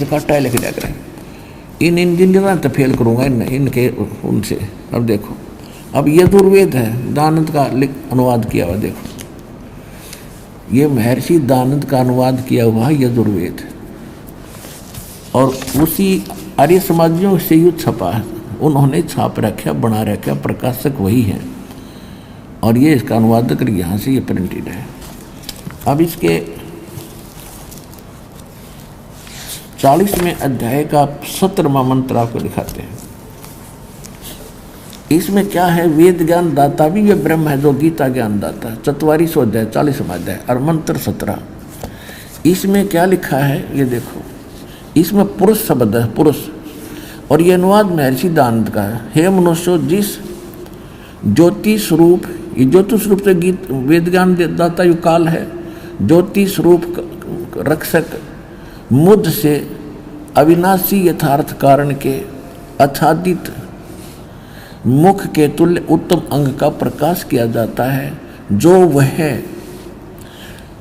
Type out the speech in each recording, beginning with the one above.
काटा लिख दिया करें। इन इंजीनियर तो फेल करूँगा इनके उनसे। अब देखो, अब यजुर्वेद है, दानंद का अनुवाद किया हुआ। देखो, ये महर्षि दानंद का अनुवाद किया हुआ है यजुर्वेद, और उसी आर्य समाजियों से युद्ध छपा है, उन्होंने छाप रखा, बना रखा, प्रकाशक वही है, और ये इसका अनुवादक यहाँ से ये प्रिंटेड है। अब इसके 40वें अध्याय का 17वां मंत्र आपको दिखाते हैं। इसमें क्या है, वेद ज्ञान दाता भी ये ब्रह्म है जो गीता ज्ञान दाता है। 44वां अध्याय 40वां अध्याय और मंत्र 17। इसमें क्या लिखा है ये देखो, इसमें पुरुष शब्द है, पुरुष, और ये अनुवाद महर्षि दानंद का है। हे मनुष्य, जिस ज्योति स्वरूप, ये ज्योति स्वरूप से गीत वेद ज्ञान दाता यु काल है, ज्योति स्वरूप रक्षक मुद से अविनाशी यथार्थ कारण के आच्छादित मुख के तुल्य उत्तम अंग का प्रकाश किया जाता है, जो वह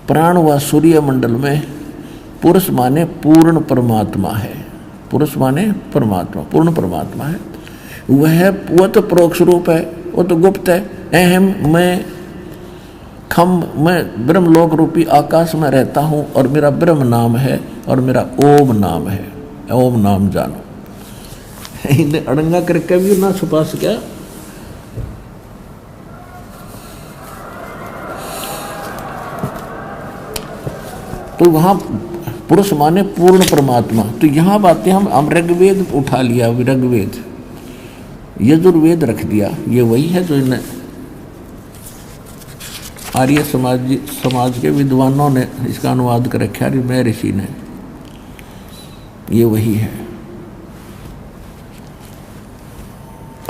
प्राण व सूर्य मंडल में पुरुष माने पूर्ण परमात्मा है। पुरुष माने परमात्मा, पूर्ण परमात्मा है। वह तो परोक्ष रूप है, वो तो गुप्त है। अहम मैं ब्रह्मलोक रूपी आकाश में रहता हूँ, और मेरा ब्रह्म नाम है, और मेरा ओम नाम है। ओम नाम जानो। इन्हें अड़ंगा करके भी ना छुपा सका। तो वहां पुरुष माने पूर्ण परमात्मा। तो यहां बातें हम ऋग्वेद उठा लिया, ऋग्वेद, यजुर्वेद रख दिया। ये वही है जो इन्हें आर्य समाज के विद्वानों ने इसका अनुवाद कर रखा है, मैं ऋषि ने, ये वही है।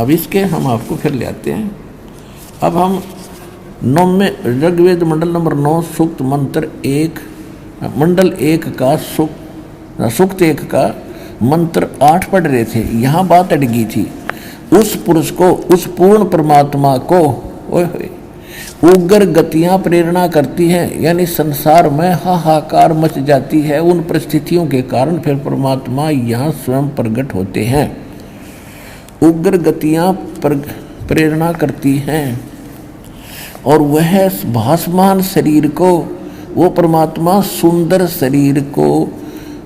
अब इसके हम आपको फिर ले आते हैं। अब हम 9वें ऋग्वेद मंडल नंबर 9 सूक्त मंत्र 1, मंडल 1 का सूक्त 1 का मंत्र 8 पढ़ रहे थे। यहाँ बात अटकी थी। उस पुरुष को, उस पूर्ण परमात्मा को उग्र गतियां प्रेरणा करती हैं, यानी संसार में हाहाकार मच जाती है। उन परिस्थितियों के कारण फिर परमात्मा यहाँ स्वयं प्रकट होते हैं। उग्र गतियां प्रेरणा करती हैं, और वह भासमान शरीर को, वो परमात्मा सुंदर शरीर को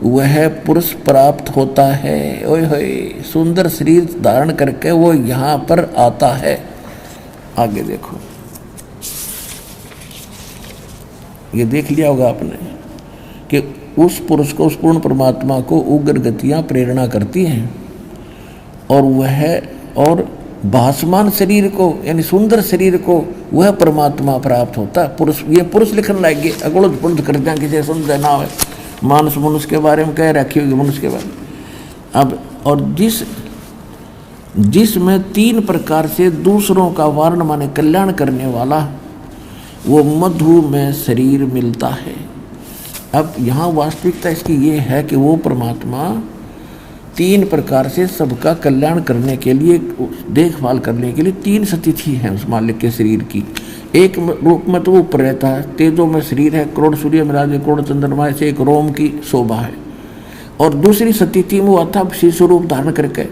वह पुरुष प्राप्त होता है। ओए होए, सुंदर शरीर धारण करके वो यहाँ पर आता है। आगे देखो, ये देख लिया होगा आपने कि उस पुरुष को, उस पूर्ण परमात्मा को उग्र गतियां प्रेरणा करती हैं, और वह, और भासमान शरीर को, यानी सुंदर शरीर को वह परमात्मा प्राप्त होता है। पुरुष, ये पुरुष लिखने लगे, अगुड़ पुरुष कर दें, किसी सुंदर नाम है, मानस मनुष्य के बारे में कह रखी होगी, मनुष्य के बारे में। अब और जिसमें 3 प्रकार से दूसरों का वारण माने कल्याण करने वाला वो मधु में शरीर मिलता है। अब यहाँ वास्तविकता इसकी ये है कि वो परमात्मा 3 प्रकार से सबका कल्याण करने के लिए, देखभाल करने के लिए 3 स्थिति है उस मालिक के शरीर की। एक रूप में तो वो ऊपर रहता है, तेजों में शरीर है, करोड़ सूर्य मिला करोड़ चंद्रमा से एक रोम की शोभा है। और दूसरी स्थिति में वो अथा शिशु रूप धारण करके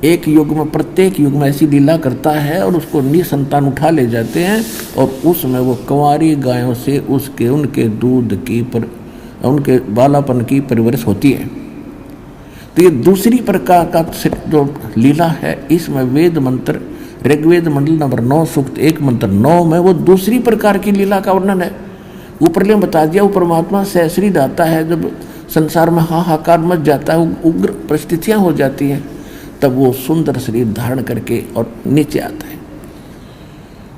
एक युग में, प्रत्येक युग में ऐसी लीला करता है, और उसको निसंतान उठा ले जाते हैं, और उसमें वो कुंवारी गायों से उसके, उनके दूध की उनके बालापन की परवरिश होती है। तो ये दूसरी प्रकार का जो लीला है, इसमें वेद मंत्र ऋग्वेद मंडल नंबर 9 सूक्त 1 मंत्र 9 में वो दूसरी प्रकार की लीला का वर्णन है। ऊपर ले बता दिया, वो परमात्मा सहस्री दाता है। जब संसार में हाहाकार मच जाता है, उग्र परिस्थितियाँ हो जाती हैं, तब वो सुंदर शरीर धारण करके और नीचे आता है।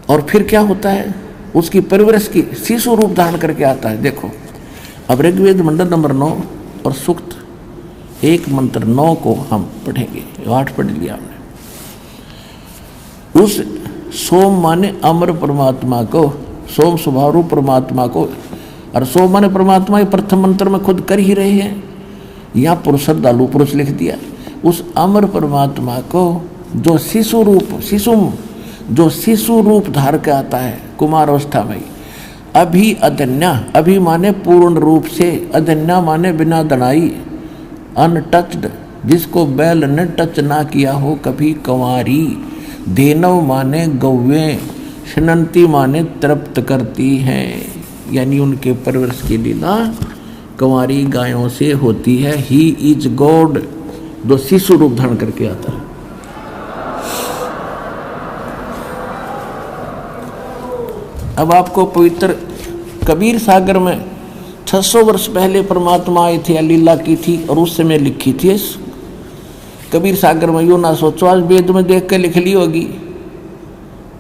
और फिर क्या होता है, उसकी परवरिश की शिशु रूप धारण करके आता है। देखो, अब ऋग्वेद मंडल नंबर 9 और सूक्त 1 मंत्र 9 को हम पढ़ेंगे। 8 पढ़ लिया हमने। उस सोम माने अमर परमात्मा को, सोम स्वभाव रूप परमात्मा को, और सोम माने परमात्मा ये प्रथम मंत्र में खुद कर ही रहे हैं, यहाँ पुरुष श्रद्धालु पुरुष लिख दिया। उस अमर परमात्मा को जो शिशु रूप धार के आता है कुमार अवस्था में, अभी अधन्या, अभी माने पूर्ण रूप से, अधन्या माने बिना दनाई, अनटच्ड, जिसको बैल ने टच ना किया हो कभी कंवारी। धेनव माने गौवे, शनंती माने तृप्त करती हैं, यानी उनके परवरिश की लीला कंवारी गायों से होती है। ही इज गॉड, जो शिशु रूप धारण करके आता है। अब आपको पवित्र कबीर सागर में 600 वर्ष पहले परमात्मा आए थे, लीला की थी, और उस समय लिखी थी इस कबीर सागर में। यूँ ना सोचो आज वेद में देख के लिख ली होगी,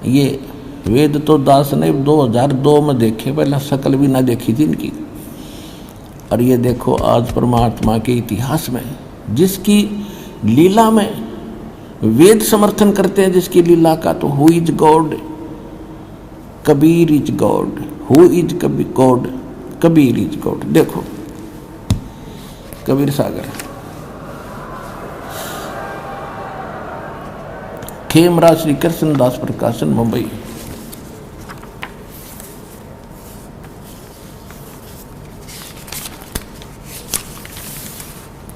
ये वेद तो दास ने 2002 में देखे, पहले शकल भी ना देखी थी इनकी। और ये देखो आज परमात्मा के इतिहास में, जिसकी लीला में वेद समर्थन करते हैं, जिसकी लीला का, तो who is God, Kabir is God. Who is God, Kabir is God. देखो कबीर सागर, खेमराज श्री कृष्णदास प्रकाशन, मुंबई।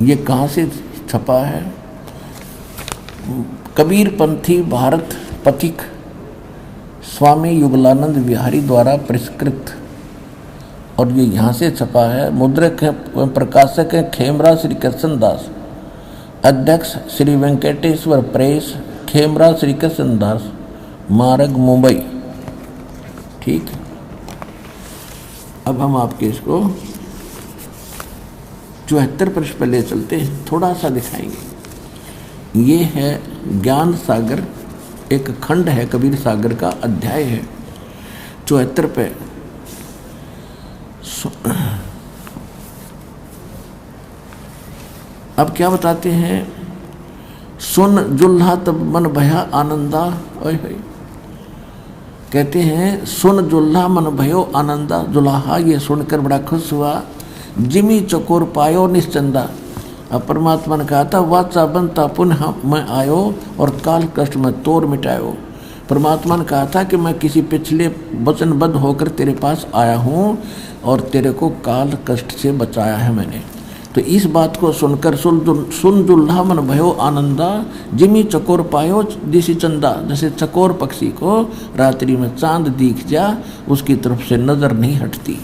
ये कहाँ से छपा है? कबीर पंथी भारत पथिक स्वामी युगलानंद विहारी द्वारा परिष्कृत, और ये यहाँ से छपा है। मुद्रक प्रकाशक है खेमराज श्री कृष्णदास, अध्यक्ष श्री वेंकटेश्वर प्रेस, खेमराज श्री कृष्णदास मार्ग, मुंबई। ठीक, अब हम आपके इसको 74 पृष्ठ पर ले चलते हैं, थोड़ा सा दिखाएंगे। ये है ज्ञान सागर, एक खंड है कबीर सागर का, अध्याय है 74 पे। अब क्या बताते हैं? सुन जुल्हा तब मन भया आनंदा। कहते हैं सुन जुल्हा मन भयो आनंदा। जुल्हा ये सुनकर बड़ा खुश हुआ। जिमी चकोर पायो निश्चंदा। अब परमात्मा ने कहा था वाचा बनता पुनः मैं आयो और काल कष्ट में तोड़ मिटायो। परमात्मा ने कहा था कि मैं किसी पिछले वचनबद्ध होकर तेरे पास आया हूँ और तेरे को काल कष्ट से बचाया है मैंने। तो इस बात को सुनकर सुन जुल्हा मन भयो आनंदा। जिमी चकोर पायो दिशी चंदा। जैसे चकोर पक्षी को रात्रि में चांद दिख जा, उसकी तरफ से नजर नहीं हटती।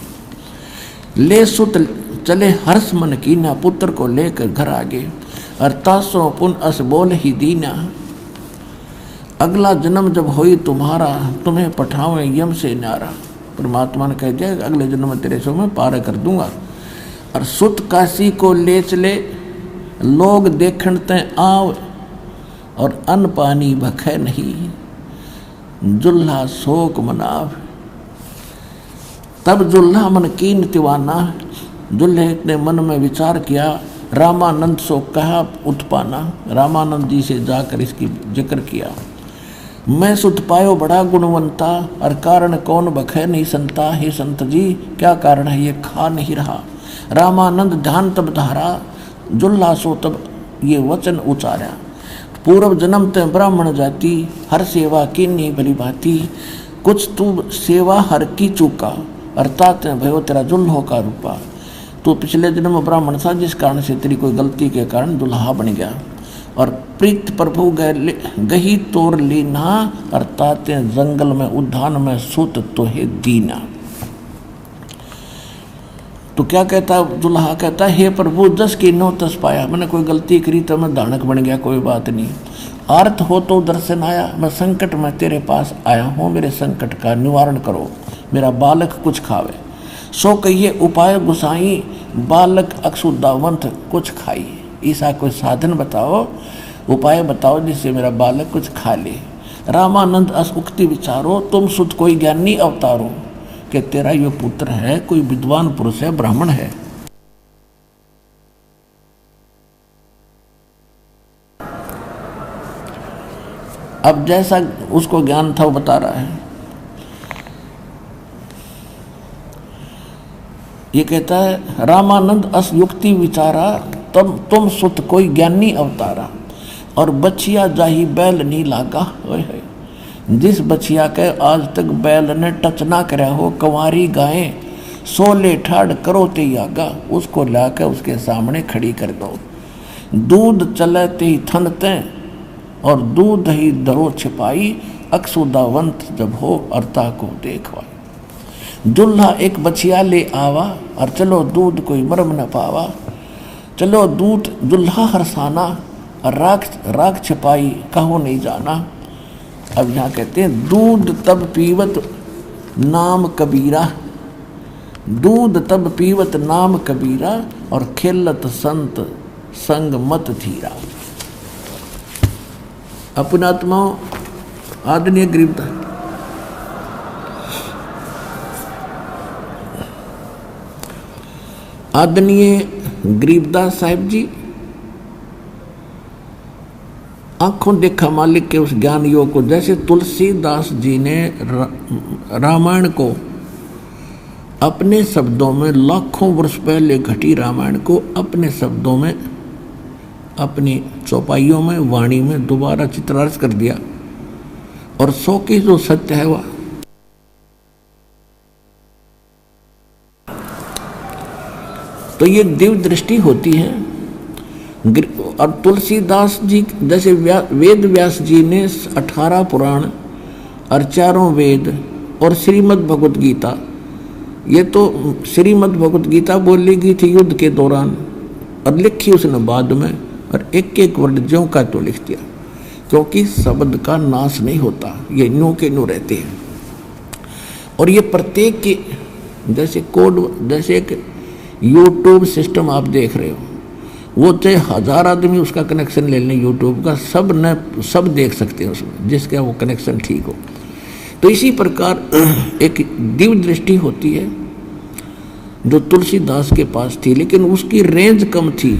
ले सुत चले हर्ष मन कीना। पुत्र को लेकर घर आगे। अर्थासो पुन अस बोल ही दीना। अगला जन्म जब होई तुम्हारा, तुम्हें पठावे यम से न्यारा। परमात्मा ने कह दिया अगले जन्म में तेरे से मैं पार कर दूंगा। और सुत काशी को ले चले, लोग देखण ते आव, और अन्न पानी भखे नहीं। जुल्हा शोक मनाव। तब जुल्हा मन कीन तिवाना। दुल्हे ने मन में विचार किया, रामानंद सो कहा उत्पाना। रामानंद जी से जाकर इसकी जिक्र किया। मैं सुत पायो बड़ा गुणवंता, और कारण कौन बखे नहीं संता। हे संत जी क्या कारण है, ये खा नहीं रहा। रामानंद ध्यान तब धारा। जुल्हा सो तब ये वचन उचारा। पूर्व जन्म ते ब्राह्मण जाति, हर सेवा की नहीं भली भांति। कुछ तू सेवा हर की चूका, अर्थात भयो तेरा जुल्हो का रूपा। तो पिछले जन्म ब्राह्मण था, जिस कारण से तेरी कोई गलती के कारण दुल्हा बन गया। और प्रीत प्रभु गही तोर लीना, अर्थात जंगल में उद्यान में सुत तोहे दीना। तो क्या कहता दुल्हा? कहता हे प्रभु जस की नो तस पाया। मैंने कोई गलती करी तो मैं दानक बन गया, कोई बात नहीं। आर्त हो तो दर्शन आया। मैं संकट में तेरे पास आया हूँ, मेरे संकट का निवारण करो। मेरा बालक कुछ खावे। सो कहिए उपाय गुसाई, बालक अक्षुदावंत कुछ खाई। ऐसा कोई साधन बताओ, उपाय बताओ जिससे मेरा बालक कुछ खा ले। रामानंद अस उक्ति विचारो, तुम सुध कोई ज्ञानी अवतारो। कि तेरा ये पुत्र है, कोई विद्वान पुरुष है, ब्राह्मण है। अब जैसा उसको ज्ञान था वो बता रहा है। ये कहता है रामानंद अस युक्ति विचारा, तब तुम सुत कोई ज्ञानी अवतारा। और बछिया जाही बैल नी लागा। जिस बछिया के आज तक बैल ने टच ना कराया हो, कंवारी गायें सोले ठाड़ करो ते यागा, उसको लाकर उसके सामने खड़ी कर दो। दूध चले ते ही थनते और दूध ही दरो छिपाई, अक्सुदावंत जब हो अर्ता को देखवाई। दुल्हा एक बछिया ले आवा और चलो दूध कोई मरम न पावा, चलो दूध दुल्हा हरसाना और राख छिपाई कहो नहीं जाना। अब यहाँ कहते हैं दूध तब पीवत नाम कबीरा, दूध तब पीवत नाम कबीरा और खेलत संत संग मत धीरा। अपनात्मा आदरणीय गरीबदास गरीबदास साहिब जी आंखों देखा मालिक के उस ज्ञान योग को, जैसे तुलसीदास जी ने रामायण को अपने शब्दों में लाखों वर्ष पहले घटी रामायण को अपने शब्दों में अपनी चौपाइयों में वाणी में दोबारा चित्रार्थ कर दिया और 100 की जो सत्य है वह तो ये दिव्य दृष्टि होती है। और तुलसीदास जी जैसे वेद व्यास जी ने 18 पुराण और 4 वेद और श्रीमद् भगवत गीता, ये तो श्रीमद् भगवत गीता बोली गई थी युद्ध के दौरान और लिखी उसने बाद में, और एक एक वर्ड ज्यों का तो लिख दिया, क्योंकि शब्द का नाश नहीं होता, ये न्यू के न्यू रहते हैं। और ये प्रत्येक के जैसे कोड, जैसे एक यूट्यूब सिस्टम आप देख रहे हो, वो चाहे 1000 आदमी उसका कनेक्शन ले लें यूट्यूब का, सब देख सकते हैं उसमें, जिसका वो कनेक्शन ठीक हो। तो इसी प्रकार एक दिव्य दृष्टि होती है जो तुलसीदास के पास थी, लेकिन उसकी रेंज कम थी।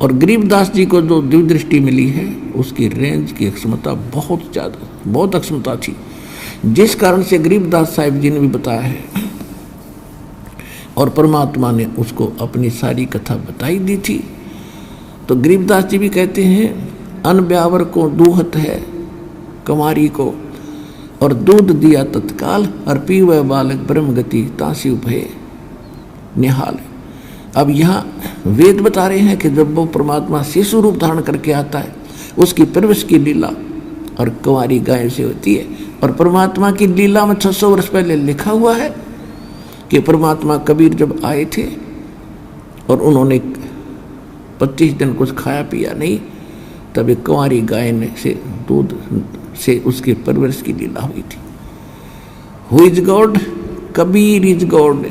और गरीबदास जी को जो दिव्य दृष्टि मिली है उसकी रेंज की अक्षमता बहुत ज़्यादा, बहुत अक्षमता थी, जिस कारण से गरीबदास साहिब जी ने भी बताया है और परमात्मा ने उसको अपनी सारी कथा बताई दी थी। तो गरीबदास जी भी कहते हैं अन ब्यावर को दूहत है कुमारी को, और दूध दिया तत्काल, और पीवे बालक ब्रह्म गति तासी भय निहाल। अब यहाँ वेद बता रहे हैं कि जब वो परमात्मा शिशु रूप धारण करके आता है उसकी प्रवेश की लीला और कुंवारी गाय से होती है। और परमात्मा की लीला में 600 वर्ष पहले लिखा हुआ है कि परमात्मा कबीर जब आए थे और उन्होंने 25 दिन कुछ खाया पिया नहीं, तब एक कुंवारी गाय ने से दूध से उसकी परवरिश की लीला हुई थी। Who is God? Kabir is God.